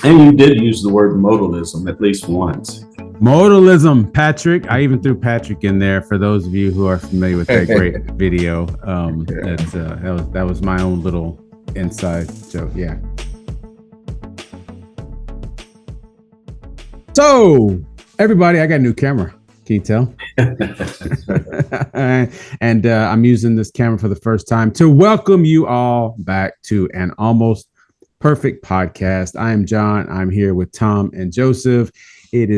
And you did use the word modalism at least once. Modalism, Patrick. I even threw Patrick in there for those of you who are familiar with that great video. That was my own little inside joke. Yeah. So, everybody, I got a new camera. Can you tell? And I'm using this camera for the first time to welcome you all back to an almost perfect podcast. I am John. I'm here with Tom and Joseph. It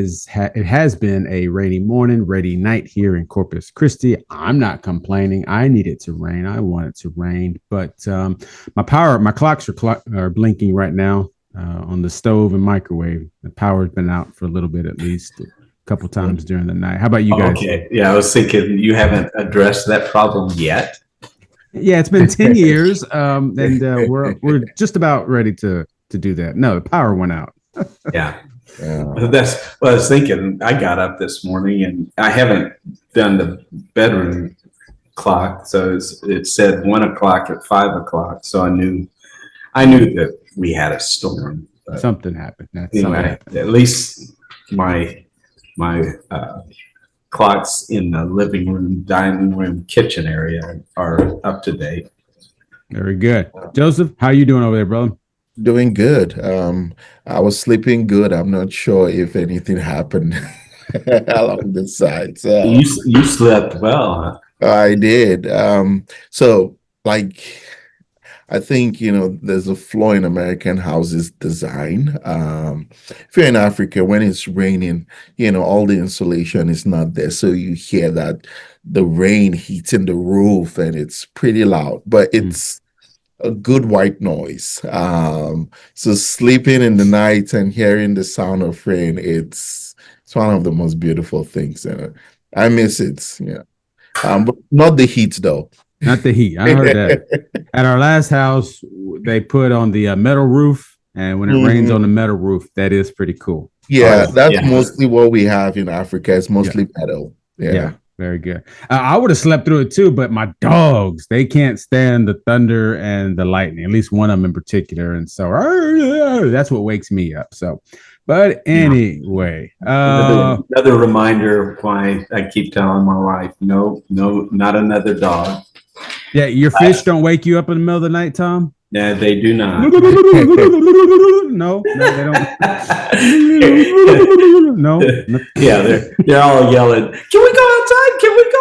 has been a rainy morning, rainy night here in Corpus Christi. I'm not complaining. I need it to rain. I want it to rain, but my clocks are blinking right now on the stove and microwave. The power's been out for a little bit, at least a couple times during the night. How about you guys? Okay, yeah, I was thinking you haven't addressed that problem yet. Yeah, it's been 10 years, and we're just about ready to do that. No, the power went out. Yeah. That's what I was thinking. I got up this morning and I haven't done the bedroom clock, so it said 1 o'clock at 5 o'clock. So I knew that we had a storm. Something happened. At least my clocks in the living room, dining room, kitchen area are up to date. Very good. Joseph, how you doing over there, brother? Doing good. I was sleeping good. I'm not sure if anything happened along the side. So you slept well, huh? I did. I think, there's a flaw in American houses design. If you're in Africa, when it's raining, all the insulation is not there. So you hear that the rain hitting the roof and it's pretty loud, but it's a good white noise. So sleeping in the night and hearing the sound of rain, it's one of the most beautiful things. I miss it. Yeah. But not the heat though. Not the heat. I heard that. At our last house, they put on the metal roof, and when it rains on the metal roof, that is pretty cool. Yeah, that's mostly what we have in Africa. It's mostly metal. Yeah. Very good. I would have slept through it too, but my dogs, they can't stand the thunder and the lightning, at least one of them in particular. And so that's what wakes me up. So, but anyway. Another reminder why I keep telling my wife, no, not another dog. Yeah, your fish don't wake you up in the middle of the night, Tom? No, they do not. No, they don't. No. Yeah, they're all yelling, "Can we go outside? Can we go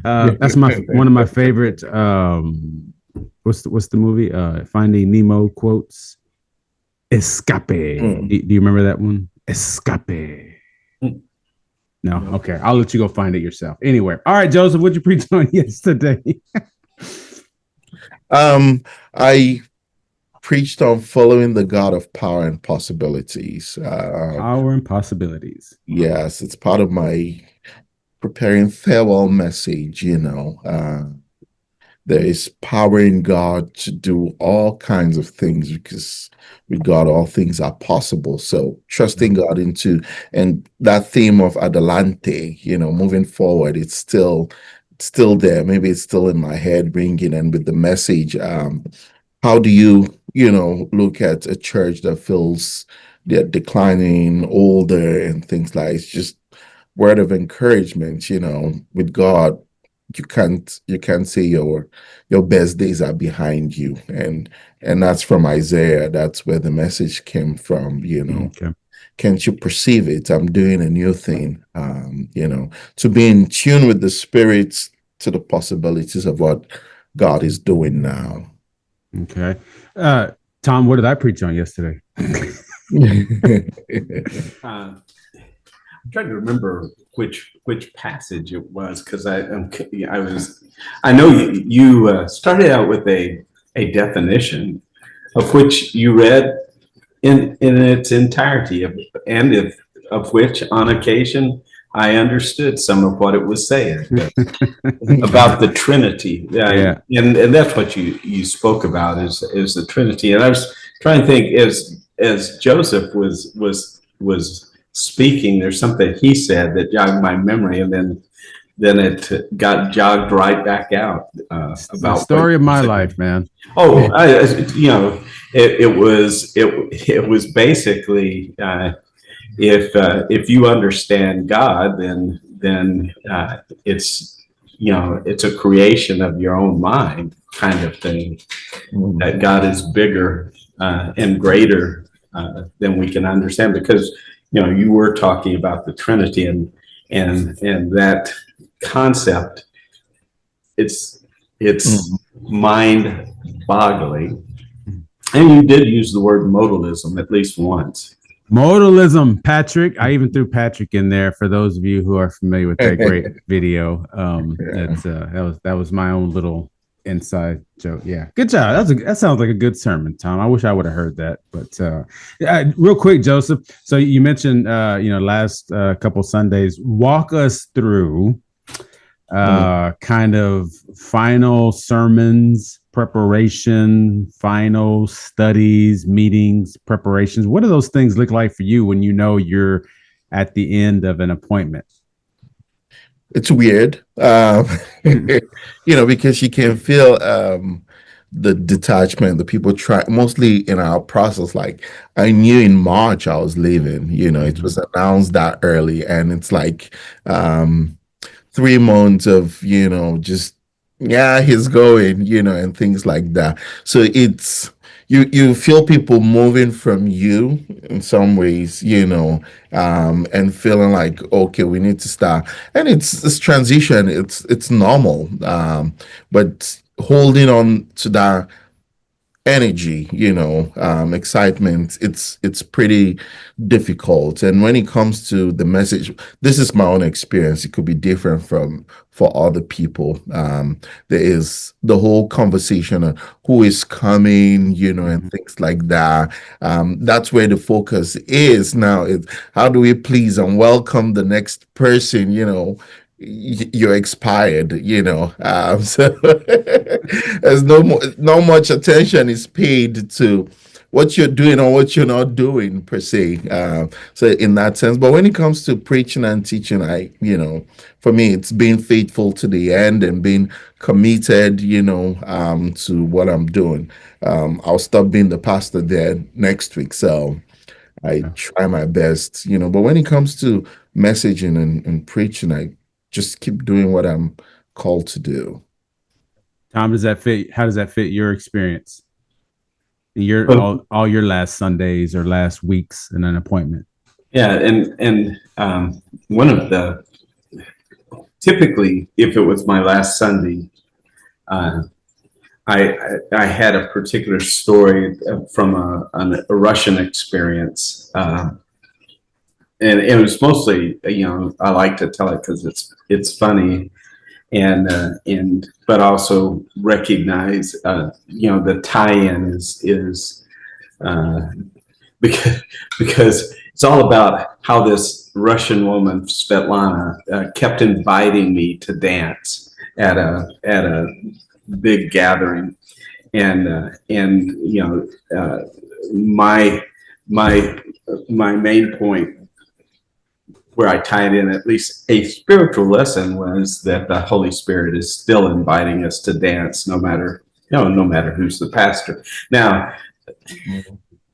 outside?" That's one of my favorite. What's the movie? Finding Nemo quotes. Escape. Do you remember that one? Escape. No, okay. I'll let you go find it yourself. Anyway, all right, Joseph, what'd you preach on yesterday? I preached on following the God of power and possibilities. Power and possibilities. Yes, it's part of my preparing farewell message. There is power in God to do all kinds of things because with God, all things are possible. So trusting God and that theme of Adelante, moving forward, it's still there. Maybe it's still in my head ringing. And with the message, how do you, look at a church that feels they're declining, older and things like it's just word of encouragement, with God. You can't say your best days are behind you, and that's from Isaiah. That's where the message came from. Okay. Can't you perceive it? I'm doing a new thing. To be in tune with the spirits, to the possibilities of what God is doing now. Okay, Tom, what did I preach on yesterday? I'm trying to remember which passage it was because I know you started out with a definition of which you read in its entirety of which on occasion I understood some of what it was saying about the Trinity. Yeah. And that's what you spoke about is the Trinity. And I was trying to think as Joseph was speaking, there's something he said that jogged my memory, and then then it got jogged right back out It's the about what story of you my said. life, man. Oh, it was basically if you understand God, then it's a creation of your own mind kind of thing. That God is bigger and greater than we can understand, because you were talking about the Trinity and that concept. It's mind boggling. And you did use the word modalism at least once. Modalism, Patrick. I even threw Patrick in there for those of you who are familiar with that great video. That was my own little inside joke. Yeah, good job. That sounds like a good sermon, Tom. I wish I would have heard that. But real quick, Joseph. So you mentioned last couple Sundays. Walk us through kind of final sermons, preparation, final studies, meetings, preparations. What do those things look like for you when you know you're at the end of an appointment? It's weird, because you can feel the detachment. The people try, mostly in our process. Like, I knew in March I was leaving. It was announced that early, and it's like 3 months of just, yeah, he's going, and things like that. So it's, you feel people moving from you in some ways, and feeling like, okay, we need to start. And it's this transition, it's normal, but holding on to that energy, excitement, it's pretty difficult. And when it comes to the message, this is my own experience. It could be different for other people. There is the whole conversation of who is coming, and things like that. That's where the focus is now. Is how do we please and welcome the next person, you're expired, so there's no much attention is paid to what you're doing or what you're not doing per se. So in that sense, but when it comes to preaching and teaching, for me, it's being faithful to the end and being committed, to what I'm doing. I'll stop being the pastor there next week, so I try my best, but when it comes to messaging and preaching, I just keep doing what I'm called to do. Tom, does that fit? How does that fit your experience? All your last Sundays or last weeks in an appointment? Yeah, and one of the typically, if it was my last Sunday, I had a particular story from a Russian experience. And it was mostly, I like to tell it because it's funny, and but also recognize, the tie-in is because it's all about how this Russian woman Svetlana kept inviting me to dance at a big gathering, and my main point, where I tied in at least a spiritual lesson, was that the Holy Spirit is still inviting us to dance, no matter who's the pastor. Now,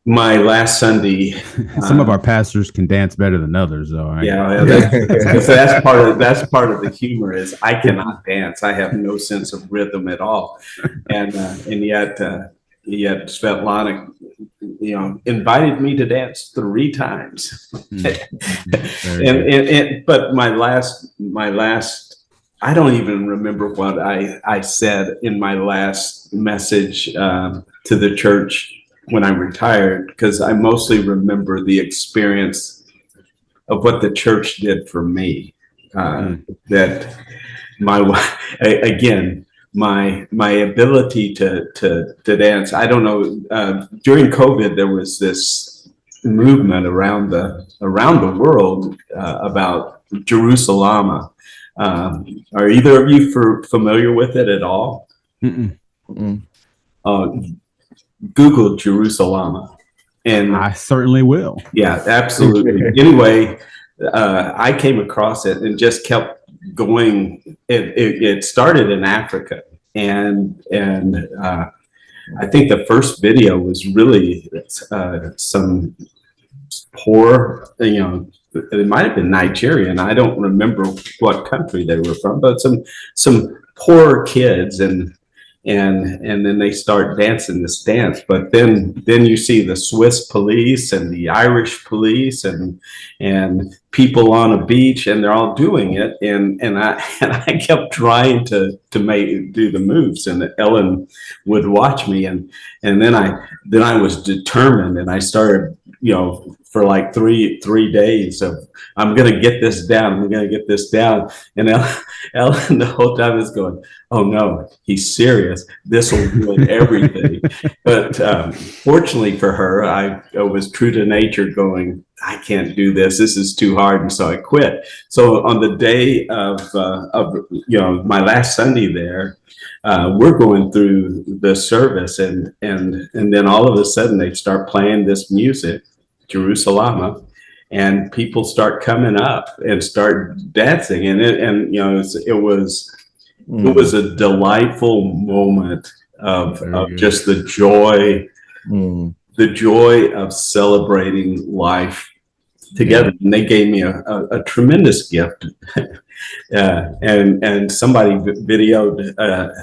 my last Sunday, some of our pastors can dance better than others, though. Right? Yeah, that's part of the humor is I cannot dance. I have no sense of rhythm at all, and yet Svetlana, invited me to dance 3 times. But my last, I don't even remember what I said in my last message to the church when I retired, because I mostly remember the experience of what the church did for me. That my ability to dance. I don't know. During COVID, there was this movement around the world about Jerusalem. Are either of you familiar with it at all? Google Jerusalem, and I certainly will. Yeah, absolutely. Anyway, I came across it and just kept going. It started in Africa, and I think the first video was really some poor, it might have been Nigerian. I don't remember what country they were from, but some poor kids, and then they start dancing this dance. But then you see the Swiss police and the Irish police and people on a beach, and they're all doing it. And I kept trying to do the moves, and Ellen would watch me, and then I was determined, and I started, for like three days of, I'm gonna get this down. And Ellen the whole time is going, oh no, he's serious. This will ruin everything. But fortunately for her, I was true to nature, going, I can't do this. This is too hard, and so I quit. So on the day of my last Sunday there, we're going through the service, and then all of a sudden they start playing this music, Jerusalem, and people start coming up and start dancing, and it was a delightful moment of just the joy of celebrating life together. And they gave me a tremendous gift. And somebody videoed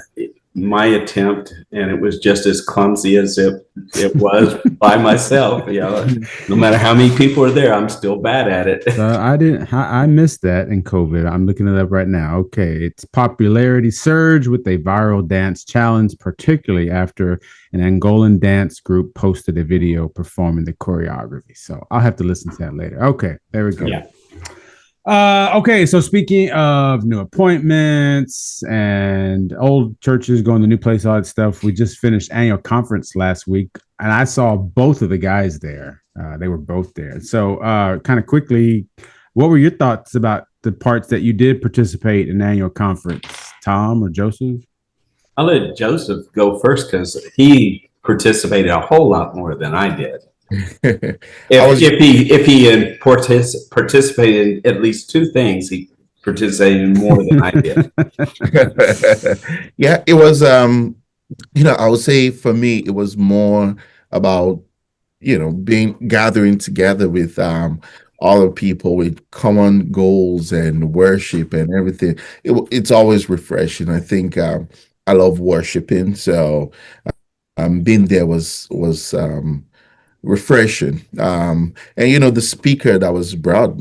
my attempt, and it was just as clumsy as it was by myself. No matter how many people are there, I'm still bad at it. I missed that in COVID. I'm looking it up right now. Okay, its popularity surged with a viral dance challenge, particularly after an Angolan dance group posted a video performing the choreography. So I'll have to listen to that later. Okay, there we go. Yeah. Okay, so speaking of new appointments and old churches going to new place, all that stuff, we just finished annual conference last week, and I saw both of the guys there. They were both there. So kind of quickly, what were your thoughts about the parts that you did participate in annual conference, Tom or Joseph? I'll let Joseph go first, because he participated a whole lot more than I did. If he participated in at least two things, he participated in more than I did. Yeah, it was I would say for me it was more about gathering together with other people with common goals and worship and everything. It's always refreshing. I think I love worshiping, so being there was refreshing. And the speaker that was brought,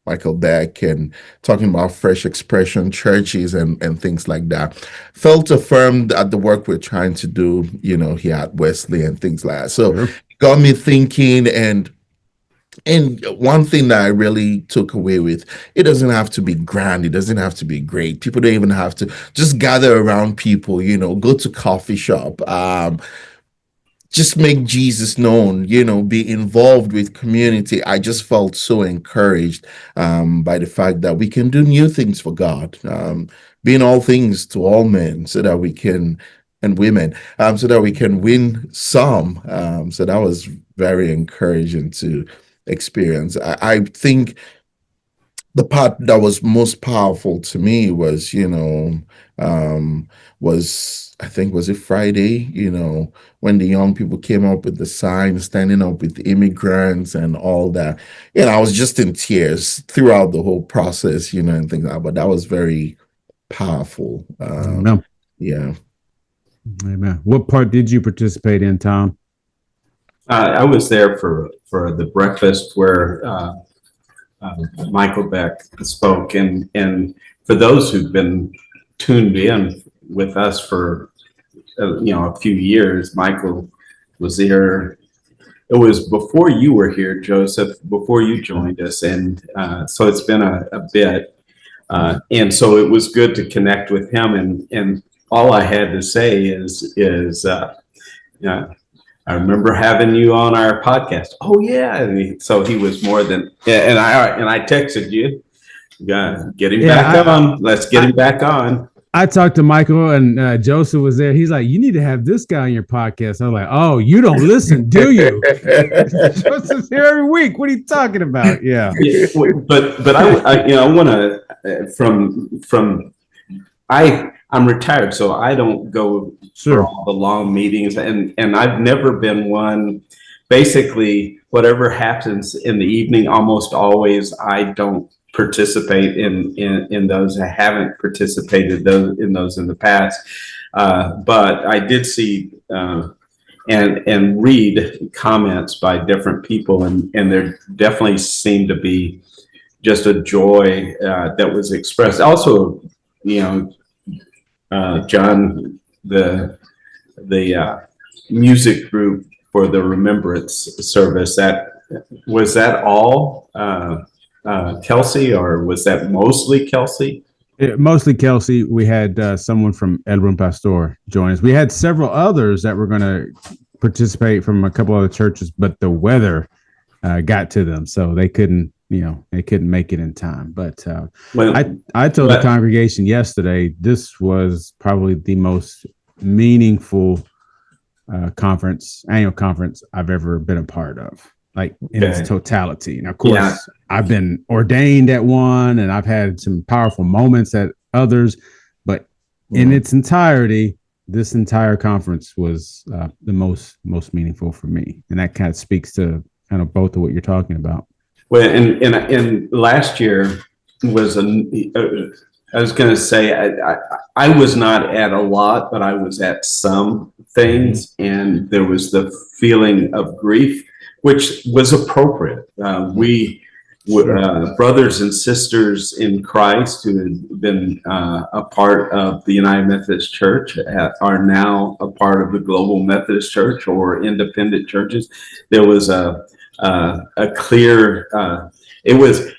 Michael Beck, and talking about fresh expression churches and things like that, felt affirmed at the work we're trying to do, here at Wesley and things like that. So it got me thinking, and one thing that I really took away with, it doesn't have to be grand, it doesn't have to be great. People don't even have to just gather around people, go to coffee shop, just make Jesus known, be involved with community. I just felt so encouraged by the fact that we can do new things for God, being all things to all men, so that we can, and women, so that we can win some. So that was very encouraging to experience. I think the part that was most powerful to me was, was it Friday, when the young people came up with the sign, standing up with the immigrants and all that. I was just in tears throughout the whole process, and things like that. But that was very powerful. Yeah. Amen. What part did you participate in, Tom? I was there for the breakfast where Michael Beck spoke, and for those who've been tuned in with us for a few years, Michael was here. It was before you were here, Joseph, before you joined us, and so it's been a bit, and so it was good to connect with him. And all I had to say is I remember having you on our podcast. Oh yeah, and so he was more than. Yeah, and I texted you, get him back on. Let's get him back on. I talked to Michael, and Joseph was there. He's like, "You need to have this guy on your podcast." I'm like, "Oh, you don't listen, do you?" Joseph's here every week. What are you talking about? Yeah. But I want to from I'm retired, so I don't go for all the long meetings, and I've never been one. Basically, whatever happens in the evening, almost always I don't participate in those. I haven't participated in those in the past, but I did see and read comments by different people, and there definitely seemed to be just a joy that was expressed. Also, you know, John, the music group for the remembrance service, that all Kelsey, or was that mostly Kelsey? Mostly Kelsey. We had someone from El Buen Pastor join us. We had several others that were going to participate from a couple other churches, but the weather got to them, so they couldn't make it in time. But I told the congregation yesterday this was probably the most meaningful annual conference I've ever been a part of, like in its totality. And of course, I've been ordained at one, and I've had some powerful moments at others, but in its entirety, this entire conference was the most meaningful for me, and that kind of speaks to kind of both of what you're talking about. Well, and last year was I was going to say I was not at a lot, but I was at some things, and there was the feeling of grief, which was appropriate. We brothers and sisters in Christ who had been a part of the United Methodist Church are now a part of the Global Methodist Church or independent churches. There was a clear. It was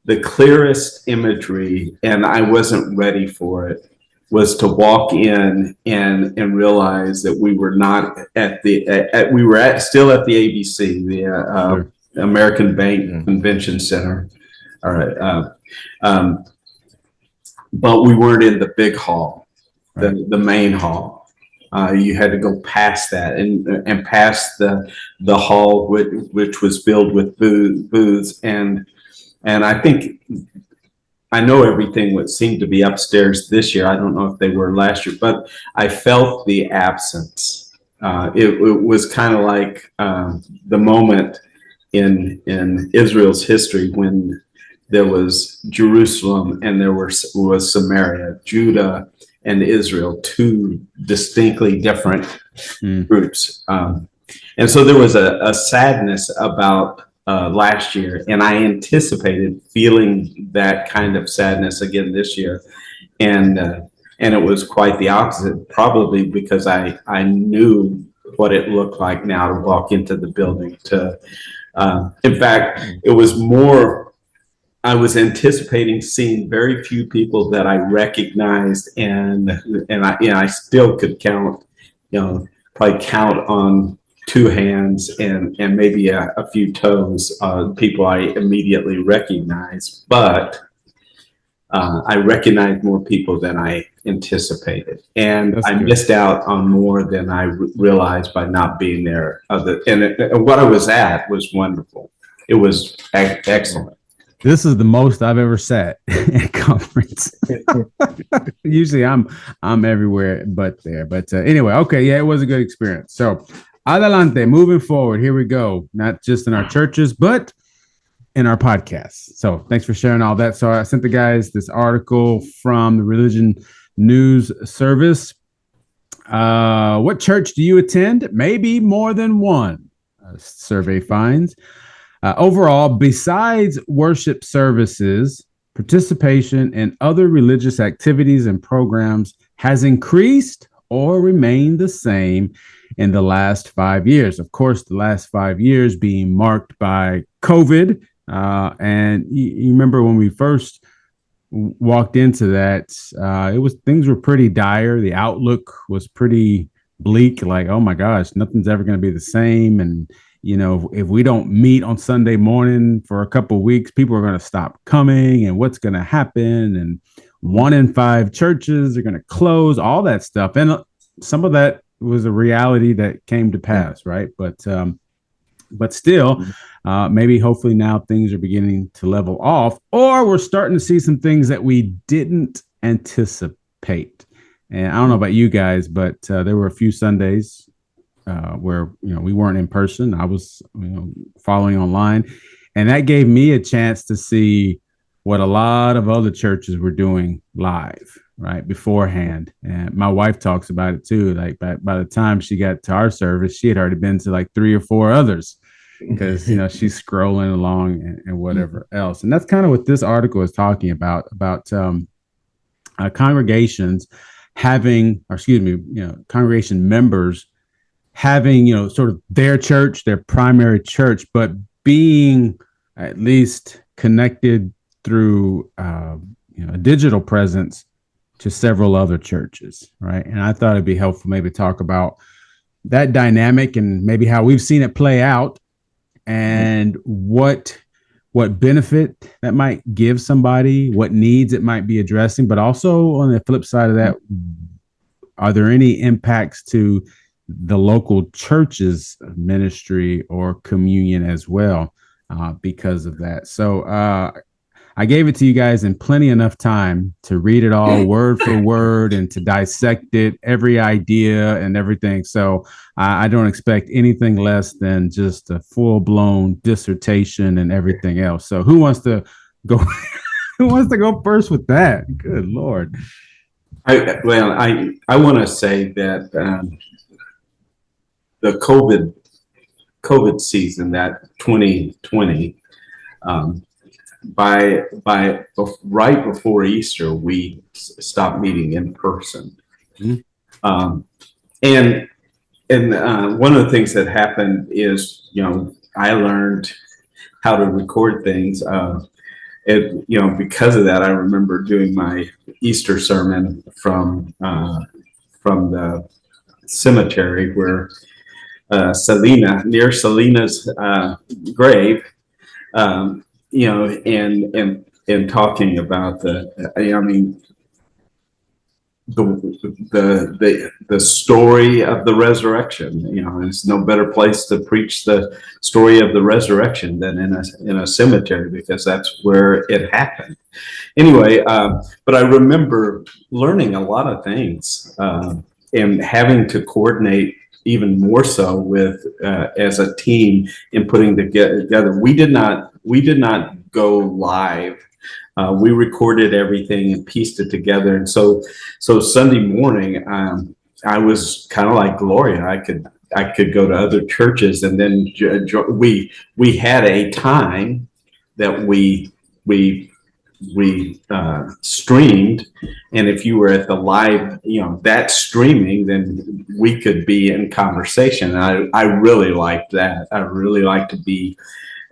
the clearest imagery, and I wasn't ready for it, was to walk in and realize that we were not at we were still at the ABC, the American Bank Convention Center. All right. But we weren't in the big hall, the main hall. You had to go past that and past the hall, which was filled with booths, and I think I know everything would seem to be upstairs this year. I don't know if they were last year, but I felt the absence. It was kind of like the moment in Israel's history when there was Jerusalem and there was Samaria, Judah and Israel, two distinctly different groups. And so there was a sadness about last year, and I anticipated feeling that kind of sadness again this year, and it was quite the opposite, probably because I knew what it looked like now to walk into the building. In fact, it was more, I was anticipating seeing very few people that I recognized, and I still could count, probably count on two hands and maybe a few toes, people I immediately recognized, but I recognized more people than I anticipated, and I missed out on more than I realized by not being there. And what I was at was wonderful. It was excellent. This is the most I've ever sat at conference. Usually I'm everywhere but there. But anyway, okay, yeah, it was a good experience. So adelante, moving forward, here we go. Not just in our churches, but in our podcasts. So thanks for sharing all that. So I sent the guys this article from the Religion News Service. What church do you attend? Maybe more than one, survey finds. Overall, besides worship services, participation in other religious activities and programs has increased or remained the same in the last 5 years. Of course, the last 5 years being marked by COVID. And you remember when we first walked into that, things were pretty dire. The outlook was pretty bleak, like, oh my gosh, nothing's ever going to be the same. And if we don't meet on Sunday morning for a couple of weeks, people are going to stop coming, and what's going to happen? And 1 in 5 churches are going to close, all that stuff. And some of that was a reality that came to pass, right? But but still, maybe hopefully now things are beginning to level off, or we're starting to see some things that we didn't anticipate. And I don't know about you guys, but there were a few Sundays where we weren't in person. I was following online, and that gave me a chance to see what a lot of other churches were doing live, right, beforehand. And my wife talks about it too. Like by the time she got to our service, she had already been to like 3 or 4 others because she's scrolling along and whatever else. And that's kind of what this article is talking about congregations having, or excuse me, congregation members having, sort of their church, their primary church, but being at least connected through a digital presence to several other churches, right? And I thought it'd be helpful maybe talk about that dynamic and maybe how we've seen it play out and what benefit that might give somebody, what needs it might be addressing, but also on the flip side of that, are there any impacts to the local church's ministry or communion as well because of that? So I gave it to you guys in plenty enough time to read it all word for word and to dissect it, every idea and everything. So I don't expect anything less than just a full-blown dissertation and everything else. So who wants to go? Who wants to go first with that? Good Lord. I want to say that the COVID season, that 2020. By right before Easter, we stopped meeting in person. Mm-hmm. And one of the things that happened is, I learned how to record things. Because of that, I remember doing my Easter sermon from the cemetery where near Selena's grave. And talking about the story of the resurrection. There's no better place to preach the story of the resurrection than in a cemetery, because that's where it happened. Anyway, but I remember learning a lot of things and having to coordinate even more so with as a team in putting together. We did not go live. We recorded everything and pieced it together. And so Sunday morning, I was kind of like Gloria. I could go to other churches, and then we had a time that we streamed, and if you were at the live, that streaming, then we could be in conversation. And I really liked that. I really like to be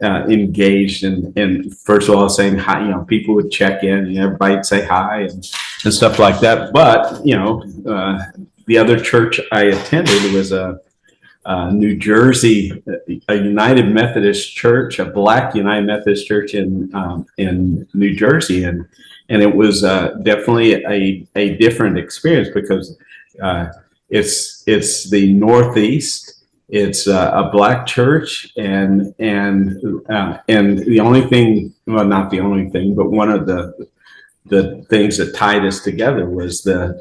engaged and first of all saying hi. People would check in and everybody would say hi and stuff like that. But the other church I attended was a New Jersey, a United Methodist Church, a Black United Methodist Church in New Jersey, and it was definitely a different experience because it's the Northeast. It's a Black church, and the only thing, well, not the only thing, but one of the things that tied us together was the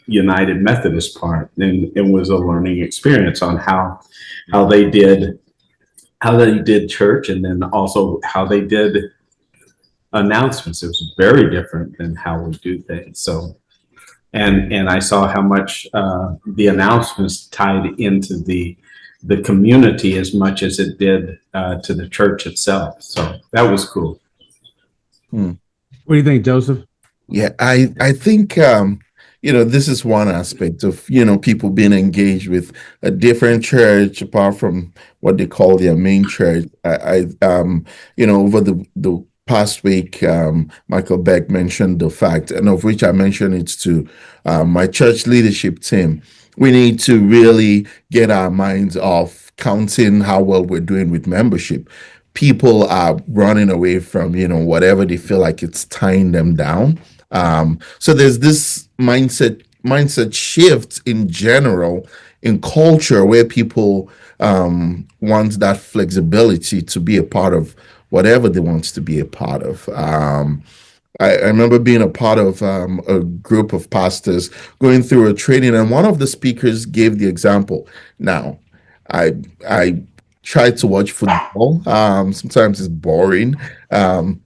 United Methodist part, and it was a learning experience on how they did church, and then also how they did announcements. It was very different than how we do things. So, and I saw how much the announcements tied into the community as much as it did to the church itself. So that was cool. What do you think, Joseph? Yeah, I think this is one aspect of people being engaged with a different church apart from what they call their main church. I over the past week, Michael Beck mentioned the fact, and of which I mentioned it to my church leadership team. We need to really get our minds off counting how well we're doing with membership. People are running away from, whatever they feel like it's tying them down. So there's this mindset mindset shift in general in culture where people want that flexibility to be a part of whatever they want to be a part of. I remember being a part of a group of pastors going through a training, and one of the speakers gave the example. Now, I try to watch football. Sometimes it's boring. Um,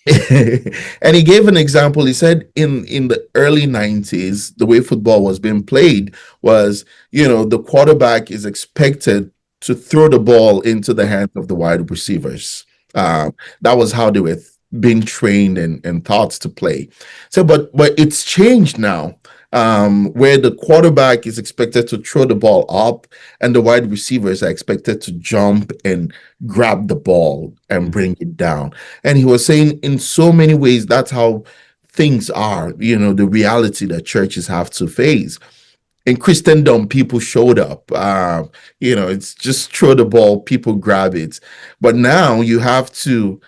and he gave an example. He said in the early 90s, the way football was being played was, the quarterback is expected to throw the ball into the hands of the wide receivers. That was how they were being trained and taught to play. So, but it's changed now, where the quarterback is expected to throw the ball up, and the wide receivers are expected to jump and grab the ball and bring it down. And he was saying, in so many ways, that's how things are. The reality that churches have to face. In Christendom, people showed up. It's just throw the ball, people grab it. But now you have to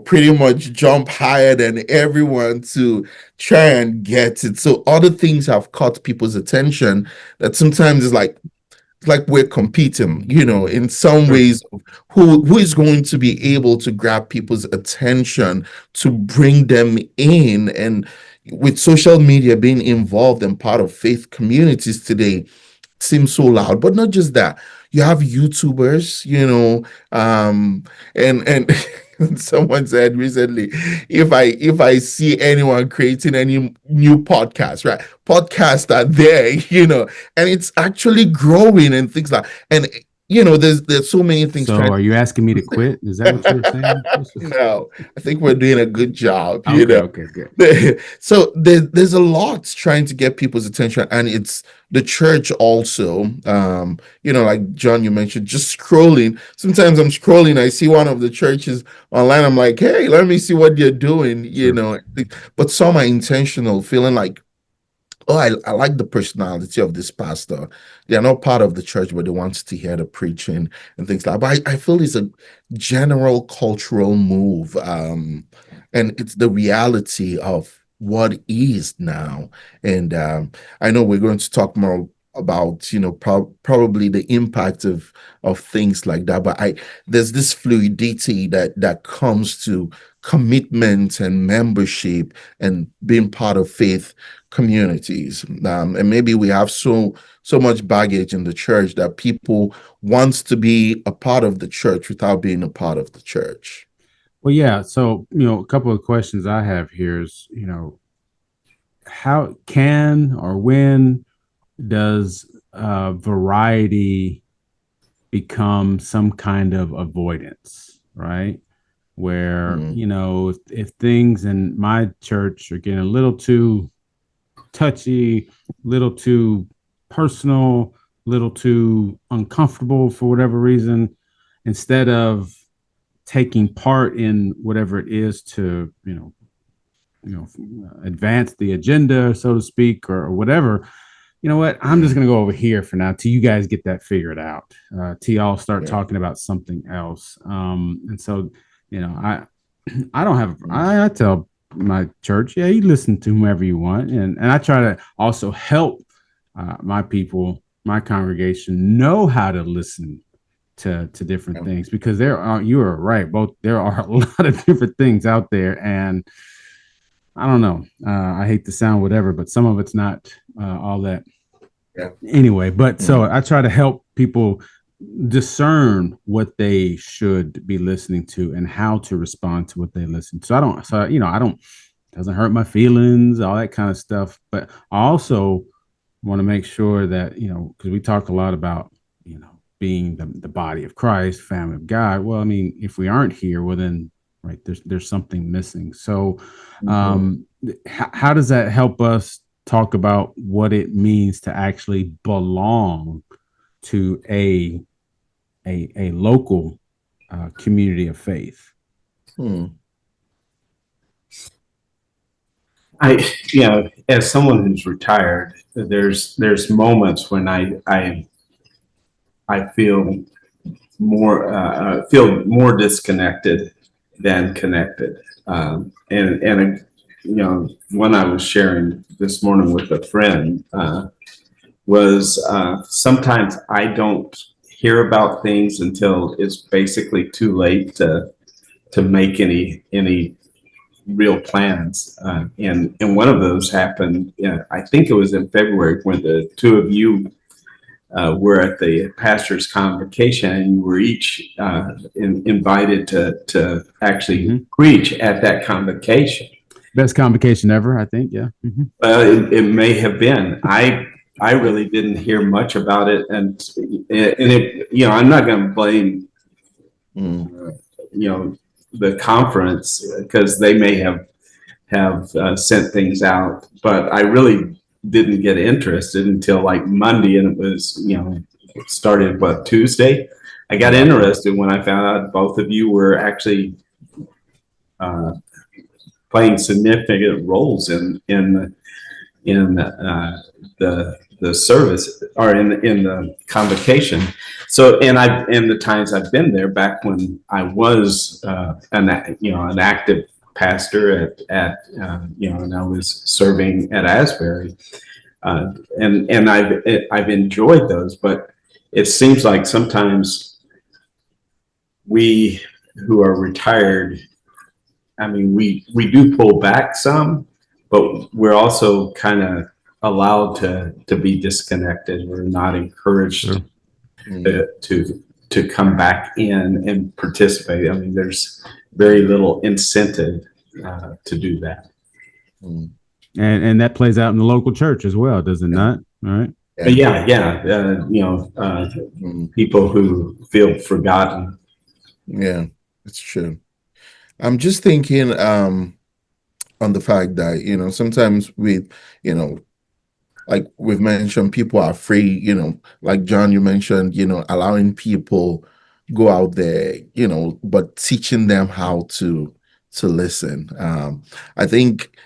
pretty much jump higher than everyone to try and get it. So other things have caught people's attention that sometimes it's like we're competing, in some Sure. ways, who is going to be able to grab people's attention to bring them in. And with social media being involved and part of faith communities today, seems so loud. But not just that, you have YouTubers, and someone said recently, if I see anyone creating any new podcast, right, podcasts are there, and it's actually growing and things like, and there's so many things So trying. are you asking me to quit? Is that what you're saying? No, I think we're doing a good job, Okay, okay, good. So there's a lot trying to get people's attention, and it's the church also. Like John, you mentioned, just scrolling. Sometimes I'm scrolling, I see one of the churches online. I'm like, hey, let me see what they're doing. Sure. But some are intentional, feeling like, oh, I like the personality of this pastor. They are not part of the church, but they want to hear the preaching and things like that. But I feel it's a general cultural move. And it's the reality of what is now. And I know we're going to talk more about, probably the impact of things like that. But there's this fluidity that comes to commitment and membership and being part of faith communities. And maybe we have so much baggage in the church that people wants to be a part of the church without being a part of the church. Well, yeah. So, a couple of questions I have here is, how can or when does variety become some kind of avoidance, right? Where, if things in my church are getting a little too touchy, little too personal, little too uncomfortable for whatever reason, instead of taking part in whatever it is to, advance the agenda, so to speak, or whatever, you know what? I'm just going to go over here for now till you guys get that figured out. Till y'all start talking about something else. And so, I don't have, I tell my church, yeah, you listen to whomever you want. And I try to also help my people, my congregation know how to listen to different things, because you are right. There are a lot of different things out there. And I don't know. I hate to sound whatever, but some of it's not all that. Yeah. Anyway, but so I try to help people discern what they should be listening to and how to respond to what they listen to. I don't, it doesn't hurt my feelings, all that kind of stuff. But I also want to make sure that, because we talk a lot about, being the body of Christ, family of God. Well, I mean, if we aren't here, well then, right, there's something missing. So how does that help us talk about what it means to actually belong to a local community of faith? As someone who's retired, there's moments when I feel more disconnected than connected. And one I was sharing this morning with a friend was sometimes I don't hear about things until it's basically too late to make any real plans. And one of those happened, I think it was in February when the two of you were at the pastor's convocation, and you were each invited to actually preach at that convocation. Best convocation ever, I think. Yeah. It may have been. I really didn't hear much about it, and it, I'm not going to blame the conference because they may have sent things out, but I really didn't get interested until like Monday, and it was it started Tuesday. I got interested when I found out both of you were actually playing significant roles in the service or in the convocation. So, and the times I've been there back when I was an active pastor at and I was serving at Asbury, and I've enjoyed those, but it seems like sometimes we who are retired, I mean, we do pull back some, but we're also kind of allowed to be disconnected. We're not encouraged to come back in and participate. I mean, there's very little incentive to do that. And that plays out in the local church as well, does it not? All right. People who feel forgotten. Yeah, it's true. I'm just thinking on the fact that, sometimes like we've mentioned, people are free, like John, you mentioned, allowing people go out there, but teaching them how to listen. I think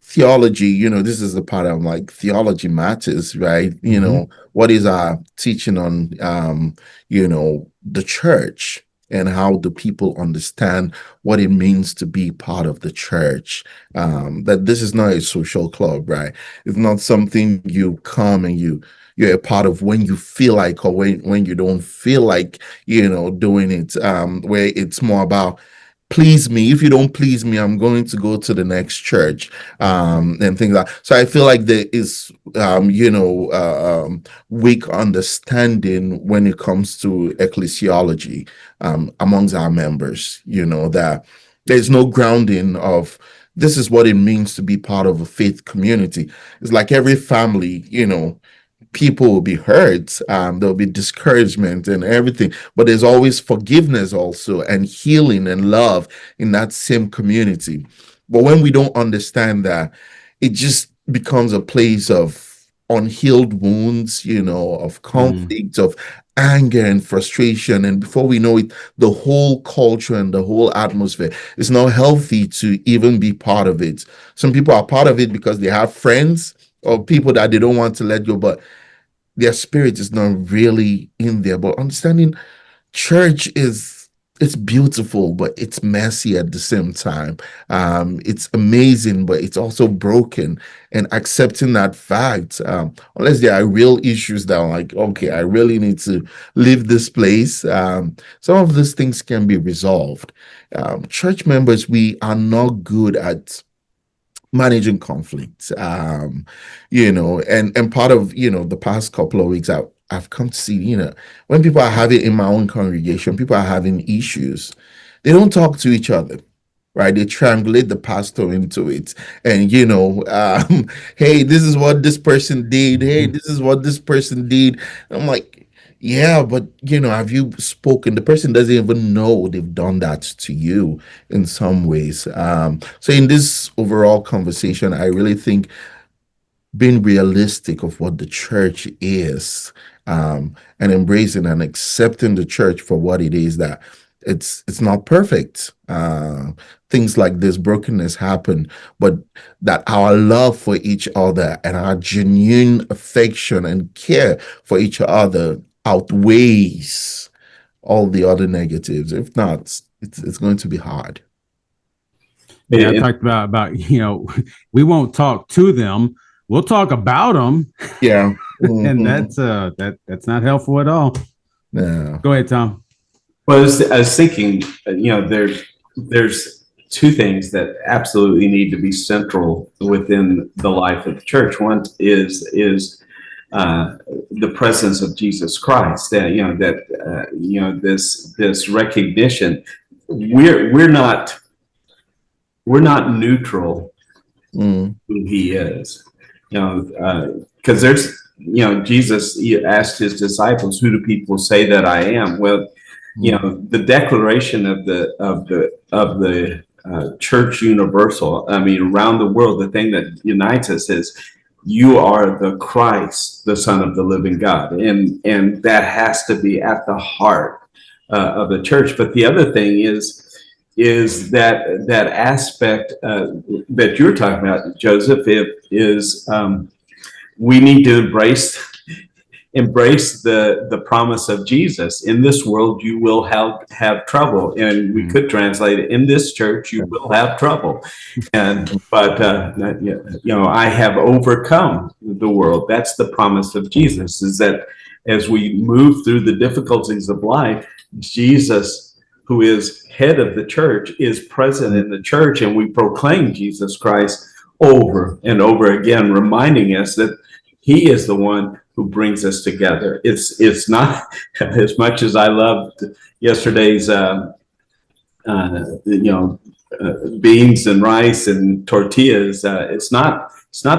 theology, this is the part I'm like, theology matters, right? What is our teaching on, the church? And how do people understand what it means to be part of the church? That this is not a social club, right? It's not something you come and you're a part of when you feel like, or when you don't feel like, doing it, where it's more about please me. If you don't please me, I'm going to go to the next church, and things like that. So I feel like there is, weak understanding when it comes to ecclesiology amongst our members, that there's no grounding of this is what it means to be part of a faith community. It's like every family, people will be hurt, there'll be discouragement and everything, but there's always forgiveness also and healing and love in that same community. But when we don't understand that, it just becomes a place of unhealed wounds, of conflict, of anger and frustration, and before we know it, the whole culture and the whole atmosphere is not healthy to even be part of it. Some people are part of it because they have friends or people that they don't want to let go, but their spirit is not really in there. But understanding church it's beautiful, but it's messy at the same time. It's amazing, but it's also broken. And accepting that fact, unless there are real issues that are like, okay, I really need to leave this place. Some of these things can be resolved. Church members, we are not good at managing conflict, and part of the past couple of weeks I've come to see, when people are having in my own congregation, people are having issues, they don't talk to each other, right? They triangulate the pastor into it, and hey, this is what this person did, hey, this is what this person did. I'm like, yeah, but have you spoken? The person doesn't even know they've done that to you in some ways. So in this overall conversation, I really think being realistic of what the church is, and embracing and accepting the church for what it is, that it's not perfect. Things like this brokenness happen, but that our love for each other and our genuine affection and care for each other outweighs all the other negatives. If not, it's going to be hard. Yeah, I talked about we won't talk to them. We'll talk about them. Yeah. And that's not helpful at all. Yeah. Go ahead, Tom. Well, I was thinking, there's two things that absolutely need to be central within the life of the church. One is the presence of Jesus Christ. This recognition. We're not neutral Mm. who He is. Because Jesus asked His disciples, "Who do people say that I am?" Well, the declaration of the church universal, I mean, around the world, the thing that unites us is, you are the Christ, the Son of the living God, and that has to be at the heart of the church. But the other thing is that aspect that you're talking about, Joseph. We need to embrace the promise of Jesus. In this world you will have trouble, and we could translate it, in this church you will have trouble, but I have overcome the world. That's the promise of Jesus, is that as we move through the difficulties of life, Jesus, who is head of the church, is present in the church, and we proclaim Jesus Christ over and over again, reminding us that He is the one who brings us together. It's not, as much as I loved yesterday's beans and rice and tortillas. It's not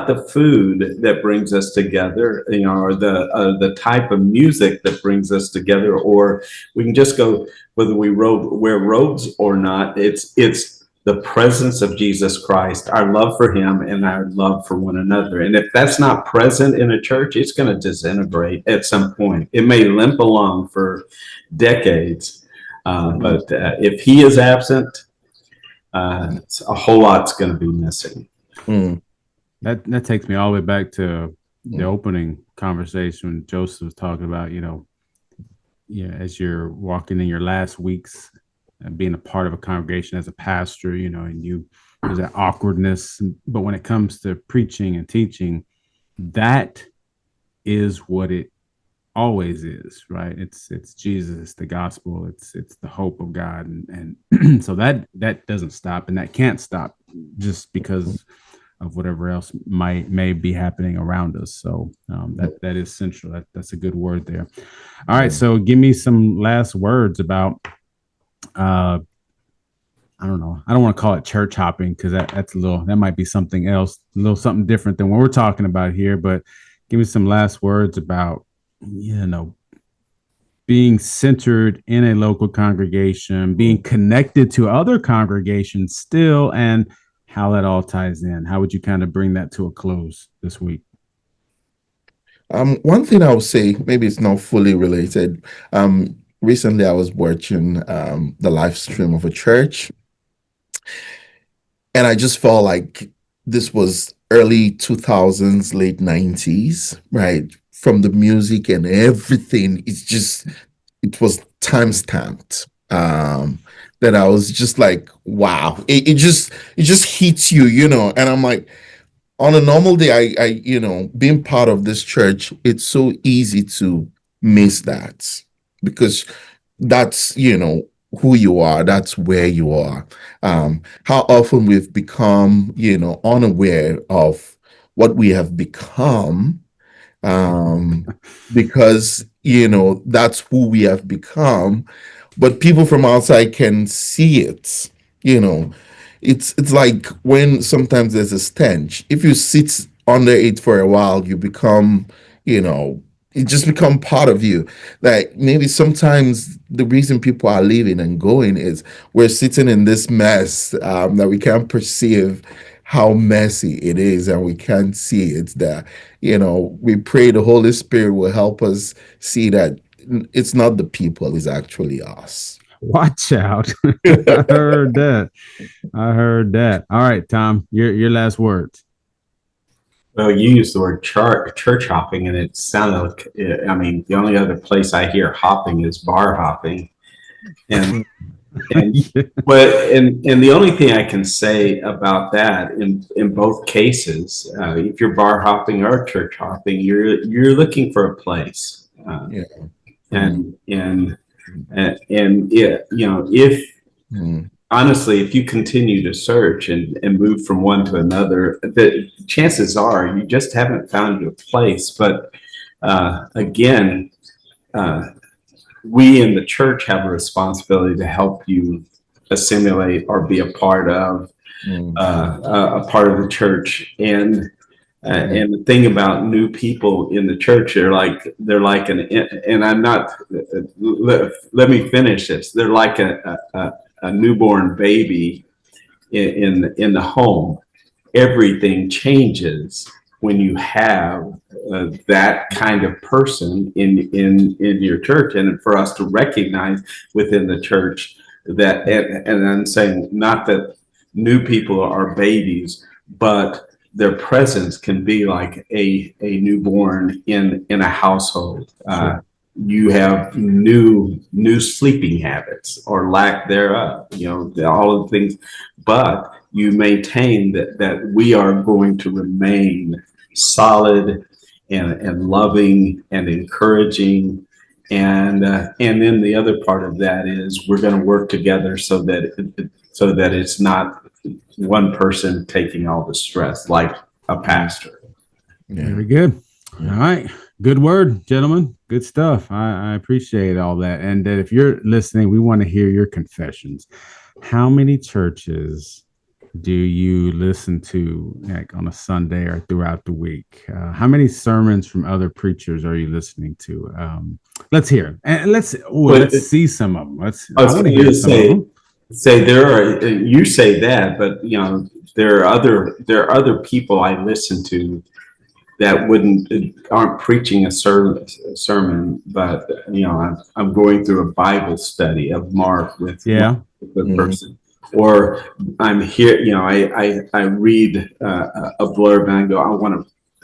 the food that brings us together, or the type of music that brings us together, or we can just go whether we wear robes or not. It's the presence of Jesus Christ, our love for Him, and our love for one another. And if that's not present in a church, it's going to disintegrate at some point. It may limp along for decades, but if He is absent, a whole lot's going to be missing. That takes me all the way back to the opening conversation when Joseph was talking about, as you're walking in your last weeks and being a part of a congregation as a pastor, and there's that awkwardness. But when it comes to preaching and teaching, that is what it always is, right? It's Jesus, it's the gospel, it's the hope of God, and so that doesn't stop, and that can't stop just because of whatever else may be happening around us. So that is central. That's a good word there. All right, so give me some last words about I don't know. I don't want to call it church hopping, because that might be something else, a little something different than what we're talking about here. But give me some last words about being centered in a local congregation, being connected to other congregations still, and how that all ties in. How would you kind of bring that to a close this week? One thing I would say, maybe it's not fully related. Recently I was watching the live stream of a church, and I just felt like this was early 2000s, late 90s, right? From the music and everything, it was time stamped. That I was just like, wow, it just hits you, and I'm like, on a normal day, I being part of this church, it's so easy to miss that, because that's, who you are, that's where you are. How often we've become, unaware of what we have become, because, that's who we have become, but people from outside can see it, you know. It's like when sometimes there's a stench. If you sit under it for a while, you become, it just become part of you. Like maybe sometimes the reason people are leaving and going is we're sitting in this mess, that we can't perceive how messy it is, and we can't see it's there. We pray the Holy Spirit will help us see that it's not the people, it's actually us. Watch out. I heard that. All right, Tom, your last words. Well, you used the word church hopping, and it sounded like, I mean, the only other place I hear hopping is bar hopping. And And and the only thing I can say about that in both cases, if you're bar hopping or church hopping, you're looking for a place, Yeah. and yeah, if honestly, if you continue to search and move from one to another, the chances are you just haven't found your place. But again, we in the church have a responsibility to help you assimilate or be a part of the church. And the thing about new people in the church, they're like and I'm not. Let me finish this. They're like a newborn baby in the home. Everything changes when you have that kind of person in your church, and for us to recognize within the church that, and I'm saying not that new people are babies, but their presence can be like a newborn in a household. Sure. You have new sleeping habits or lack thereof, all of the things, but you maintain that we are going to remain solid and loving and encouraging. And then the other part of that is we're going to work together so that it's not one person taking all the stress like a pastor. Yeah. Very good. All right. Good word, gentlemen. Good stuff. I appreciate all that. And that if you're listening, we want to hear your confessions. How many churches do you listen to, like on a Sunday or throughout the week? How many sermons from other preachers are you listening to? Let's hear. And let's see some of them. I want to hear some of them. Say there are, you say that, but there are other people I listen to that aren't preaching a sermon, but I'm going through a Bible study of Mark with the person, or I'm here. I read a blurb and I go,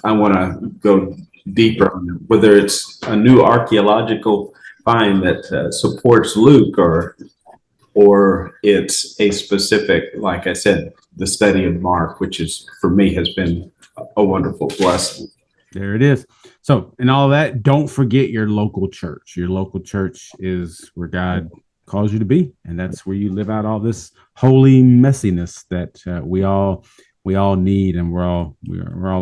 I want to go deeper on it, whether it's a new archaeological find that supports Luke, or it's a specific, like I said, the study of Mark, which is for me has been a wonderful blessing. There it is. So, in all of that, don't forget your local church. Your local church is where God calls you to be, and that's where you live out all this holy messiness that we all need, and we're all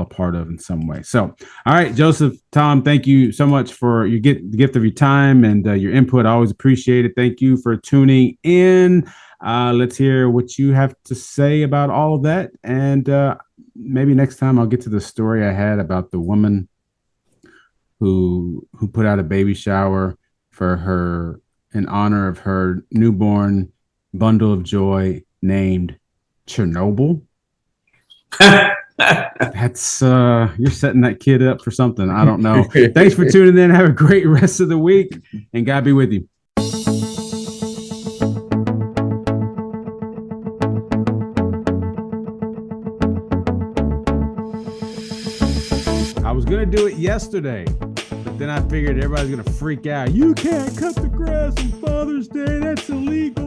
a part of in some way. So, all right, Joseph, Tom, thank you so much for the gift of your time and your input. I always appreciate it. Thank you for tuning in. Let's hear what you have to say about all of that, and maybe next time I'll get to the story I had about the woman who put out a baby shower for her in honor of her newborn bundle of joy named Chernobyl. That's you're setting that kid up for something. I don't know. Thanks for tuning in. Have a great rest of the week, and God be with you. I was gonna do it yesterday, but then I figured everybody's gonna freak out. You can't cut the grass on Father's Day. That's illegal.